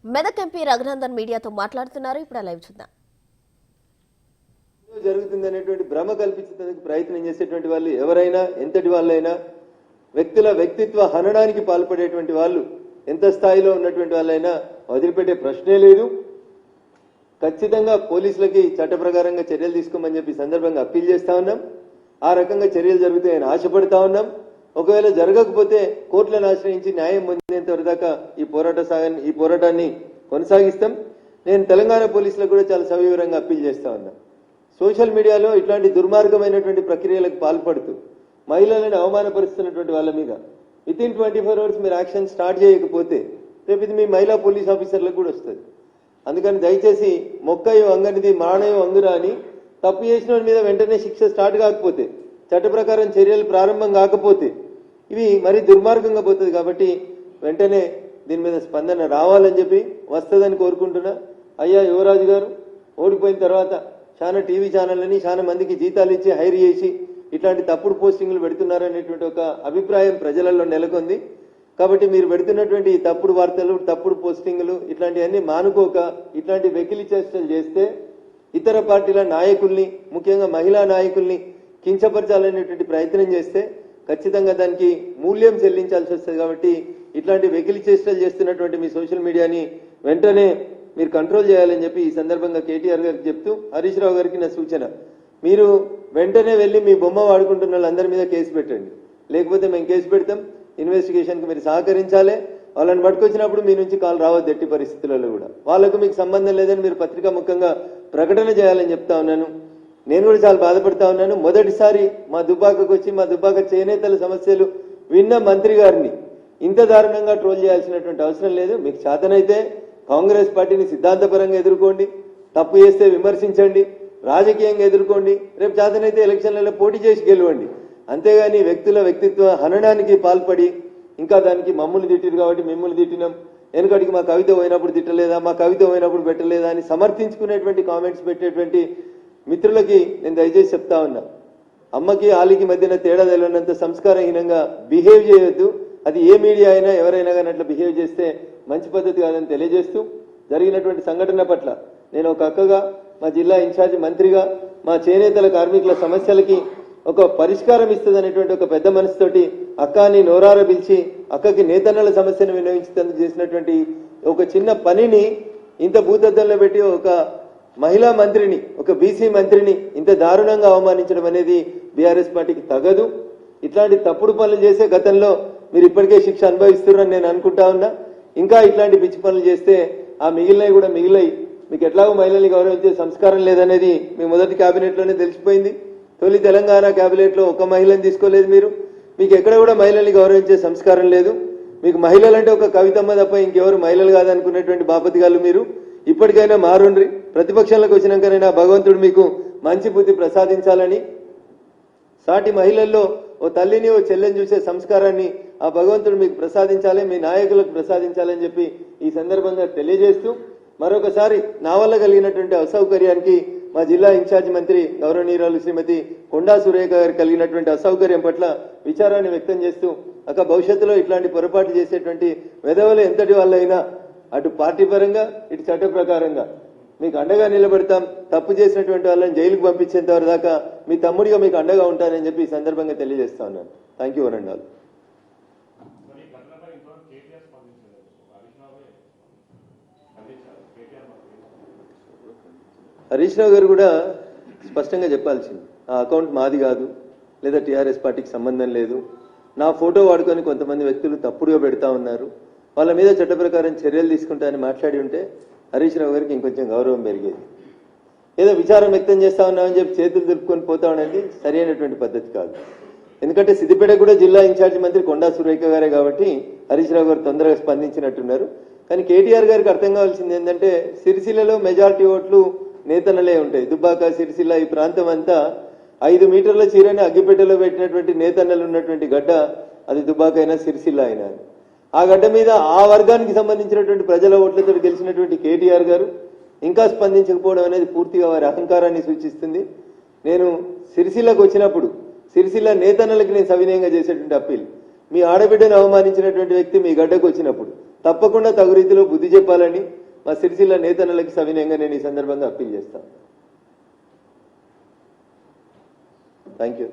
Medak MP Raghunandan మీడియాతో మాట్లాడుతున్నారు. ఇప్పుడు లైవ్ చూద్దాం. జరుగుతుందనేటువంటి భ్రమ కల్పించడానికి ప్రయత్నం చేసేటువంటి వాళ్ళు ఎవరైనా ఎంతటి వాళ్ళైనా వ్యక్తుల వ్యక్తిత్వ హననానికి పాల్పడేటువంటి వాళ్ళు ఎంత స్థాయిలో ఉన్నటువంటి వాళ్ళైనా వదిలిపెట్టే ప్రశ్నే లేదు. ఖచ్చితంగా పోలీసులకి చట్ట ప్రకారంగా చర్యలు తీసుకోమని చెప్పి సందర్భంగా అప్పీల్ చేస్తా ఉన్నాం. ఆ రకంగా చర్యలు జరుగుతాయని ఆశపడతా ఉన్నాం. ఒకవేళ జరగకపోతే కోర్టులను ఆశ్రయించి న్యాయం పొందేంత వరకు దాకా ఈ పోరాటాన్ని కొనసాగిస్తాం. నేను తెలంగాణ పోలీసులకు కూడా చాలా సవివరంగా అప్పీల్ చేస్తా ఉన్నా. సోషల్ మీడియాలో ఇట్లాంటి దుర్మార్గమైనటువంటి ప్రక్రియలకు పాల్పడుతూ మహిళలను అవమానపరుస్తున్నటువంటి వాళ్ళ మీద వితిన్ 24 hours మీరు యాక్షన్ స్టార్ట్ చేయకపోతే రేపు ఇది మీ మహిళా పోలీస్ ఆఫీసర్లకు కూడా వస్తుంది. అందుకని దయచేసి మొక్కయో అంగనిది మానయో అంగురా అని తప్పు చేసిన మీద వెంటనే శిక్ష స్టార్ట్ కాకపోతే, చట్ట ప్రకారం చర్యలు ప్రారంభం కాకపోతే ఇవి మరీ దుర్మార్గంగా పోతుంది. కాబట్టి వెంటనే దీని మీద స్పందన రావాలని చెప్పి వస్తుందని కోరుకుంటున్నా. అయ్యా యువరాజు గారు ఓడిపోయిన తర్వాత చాలా టీవీ ఛానళ్ళని చాలా మందికి జీతాలు ఇచ్చి హైర్ చేసి ఇట్లాంటి తప్పుడు పోస్టింగ్లు పెడుతున్నారనేటువంటి ఒక అభిప్రాయం ప్రజలలో నెలకొంది. కాబట్టి మీరు పెడుతున్నటువంటి ఈ తప్పుడు వార్తలు, తప్పుడు పోస్టింగ్లు ఇట్లాంటివన్నీ మానుకోక ఇట్లాంటి వెకిలి చేష్టలు చేస్తే ఇతర పార్టీల నాయకుల్ని, ముఖ్యంగా మహిళా నాయకుల్ని కించపరచాలనేటువంటి ప్రయత్నం చేస్తే ఖచ్చితంగా దానికి మూల్యం చెల్లించాల్సి వస్తుంది. కాబట్టి ఇట్లాంటి వెకిలి చేష్టలు చేస్తున్నటువంటి మీ సోషల్ మీడియాని వెంటనే మీరు కంట్రోల్ చేయాలని చెప్పి ఈ సందర్భంగా కేటీఆర్ గారికి చెప్తూ, హరీష్ రావు గారికి నా సూచన, మీరు వెంటనే వెళ్లి మీ బొమ్మ వాడుకుంటున్న వాళ్ళందరి మీద కేసు పెట్టండి. లేకపోతే మేము కేసు పెడతాం. ఇన్వెస్టిగేషన్కి మీరు సహకరించాలి. వాళ్ళని పట్టుకొచ్చినప్పుడు మీ నుంచి కాల్ రావద్దు ఎట్టి పరిస్థితులలో కూడా. వాళ్ళకు మీకు సంబంధం లేదని మీరు పత్రికా ముఖంగా ప్రకటన చేయాలని చెప్తా ఉన్నాను. నేను కూడా చాలా బాధపడతా ఉన్నాను. మొదటిసారి మా దుబ్బాకకు వచ్చి మా దుబ్బాక చేనేతల సమస్యలు విన్న మంత్రి గారిని ఇంత దారుణంగా ట్రోల్ చేయాల్సినటువంటి అవసరం లేదు. మీకు చేతనైతే కాంగ్రెస్ పార్టీని సిద్ధాంతపరంగా ఎదుర్కోండి, తప్పు చేస్తే విమర్శించండి, రాజకీయంగా ఎదుర్కోండి, రేపు చేతనైతే ఎలక్షన్లలో పోటీ చేసి గెలవండి. అంతేగాని వ్యక్తుల వ్యక్తిత్వ హననానికి పాల్పడి ఇంకా దానికి మమ్మల్ని తిట్టిరు కాబట్టి మిమ్మల్ని తిట్టినాం, వెనుకడికి మా కవిత పోయినప్పుడు తిట్టలేదా, మా కవిత పోయినప్పుడు పెట్టలేదా అని సమర్థించుకునేటువంటి కామెంట్స్ పెట్టేటువంటి మిత్రులకి నేను దయచేసి చెప్తా ఉన్నా, అమ్మకి ఆలికి మధ్యన తేడా తెలియనంత సంస్కారహీనంగా బిహేవ్ చేయొద్దు. అది ఏ మీడియా అయినా ఎవరైనా కానీ అట్లా బిహేవ్ చేస్తే మంచి పద్ధతి కాదని తెలియజేస్తూ, జరిగినటువంటి సంఘటన పట్ల నేను ఒక అక్కగా, మా జిల్లా ఇన్ఛార్జి మంత్రిగా, మా చేనేతల కార్మికుల సమస్యలకి ఒక పరిష్కారం ఇస్తుంది అనేటువంటి ఒక పెద్ద మనసుతోటి అక్కని నోరార పిలిచి అక్కకి నేతన్నల సమస్యను వినియోగించేందుకు చేసినటువంటి ఒక చిన్న పనిని ఇంత భూతద్దంలో పెట్టి ఒక మహిళా మంత్రిని, ఒక బీసీ మంత్రిని ఇంత దారుణంగా అవమానించడం అనేది బీఆర్ఎస్ పార్టీకి తగదు. ఇట్లాంటి తప్పుడు పనులు చేసే గతంలో మీరు ఇప్పటికే శిక్ష అనుభవిస్తున్నారని నేను అనుకుంటా ఉన్నా. ఇంకా ఇట్లాంటి పిచ్చి పనులు చేస్తే ఆ మిగిలినవి కూడా మిగిలాయి. మీకు ఎట్లాగో మహిళల్ని గౌరవించే సంస్కారం లేదనేది మీ మొదటి కేబినెట్ లోనే తెలిసిపోయింది. తొలి తెలంగాణ కేబినెట్ లో ఒక మహిళని తీసుకోలేదు మీరు. మీకు ఎక్కడ కూడా మహిళల్ని గౌరవించే సంస్కారం లేదు. మీకు మహిళలంటే ఒక కవితమ్మ తప్ప ఇంకెవరు మహిళలు కాదనుకునేటువంటి బాపతిగాళ్ళు మీరు. ఇప్పటికైనా మారుండ్రి. ప్రతిపక్షంలోకి వచ్చినాకనైనా భగవంతుడు మీకు మంచి బుద్ధి ప్రసాదించాలని, సాటి మహిళల్లో ఓ తల్లిని ఓ చెల్లెని చూసే సంస్కారాన్ని ఆ భగవంతుడు మీకు ప్రసాదించాలి, మీ నాయకులకు ప్రసాదించాలని చెప్పి ఈ సందర్భంగా తెలియజేస్తూ, మరొకసారి నా వల్ల కలిగినటువంటి అసౌకర్యానికి మా జిల్లా ఇన్ఛార్జి మంత్రి గౌరవనీయురాలు శ్రీమతి కొండా సురేఖ గారు కలిగినటువంటి అసౌకర్యం పట్ల విచారాన్ని వ్యక్తం చేస్తూ, అక్క భవిష్యత్తులో ఇట్లాంటి పొరపాటు చేసేటువంటి వెధవలు ఎంతటి వాళ్ళైనా అటు పార్టీ పరంగా ఇటు చట్ట ప్రకారంగా మీకు అండగా నిలబడతాం. తప్పు చేసినటువంటి వాళ్ళని జైలుకు పంపించేంత వరకు దాకా మీ తమ్ముడిగా మీకు అండగా ఉంటానని చెప్పి ఈ సందర్భంగా తెలియజేస్తా ఉన్నాను. థ్యాంక్ యూ వరండాల్. హరీష్ రావు గారు కూడా స్పష్టంగా చెప్పాల్సింది, ఆ అకౌంట్ మాది కాదు, లేదా టీఆర్ఎస్ పార్టీకి సంబంధం లేదు, నా ఫోటో వాడుకొని కొంతమంది వ్యక్తులు తప్పుడుగా పెడతా ఉన్నారు, వాళ్ళ మీద చట్ట ప్రకారం చర్యలు తీసుకుంటారని మాట్లాడి ఉంటే హరీష్ రావు గారికి ఇంకొంచెం గౌరవం పెరిగేది. ఏదో విచారం వ్యక్తం చేస్తా ఉన్నామని చెప్పి చేతులు దులుపుకొని పోతా ఉన్నది సరైనటువంటి పద్ధతి కాదు. ఎందుకంటే సిద్దిపేట కూడా జిల్లా ఇన్ఛార్జి మంత్రి కొండా సురేఖ గారే కాబట్టి హరీష్ రావు గారు తొందరగా స్పందించినట్టున్నారు. కానీ కేటీఆర్ గారికి అర్థం కావాల్సింది ఏంటంటే, సిరిసిల్లలో మెజారిటీ ఓట్లు నేతన్నలే ఉంటాయి. దుబ్బాక, సిరిసిల్ల ఈ ప్రాంతం అంతా 5 మీటర్ల చీరని అగ్గిపెట్టెలో పెట్టినటువంటి నేతన్నలు ఉన్నటువంటి గడ్డ అది దుబ్బాక అయినా సిరిసిల్ల అయినా. ఆ గడ్డ మీద ఆ వర్గానికి సంబంధించినటువంటి ప్రజల ఓట్లతో గెలిచినటువంటి కేటీఆర్ గారు ఇంకా స్పందించకపోవడం అనేది పూర్తిగా వారి అహంకారాన్ని సూచిస్తుంది. నేను సిరిసిల్లకు వచ్చినప్పుడు సిరిసిల్ల నేతన్నలకి నేను సవినయంగా చేసేటువంటి అప్పీల్, మీ ఆడబిడ్డను అవమానించినటువంటి వ్యక్తి మీ గడ్డకు వచ్చినప్పుడు తప్పకుండా తగు రీతిలో బుద్ధి చెప్పాలని మా సిరిసిల్ల నేతన్నలకి సవినయంగా నేను ఈ సందర్భంగా అప్పీల్ చేస్తాను. Thank you.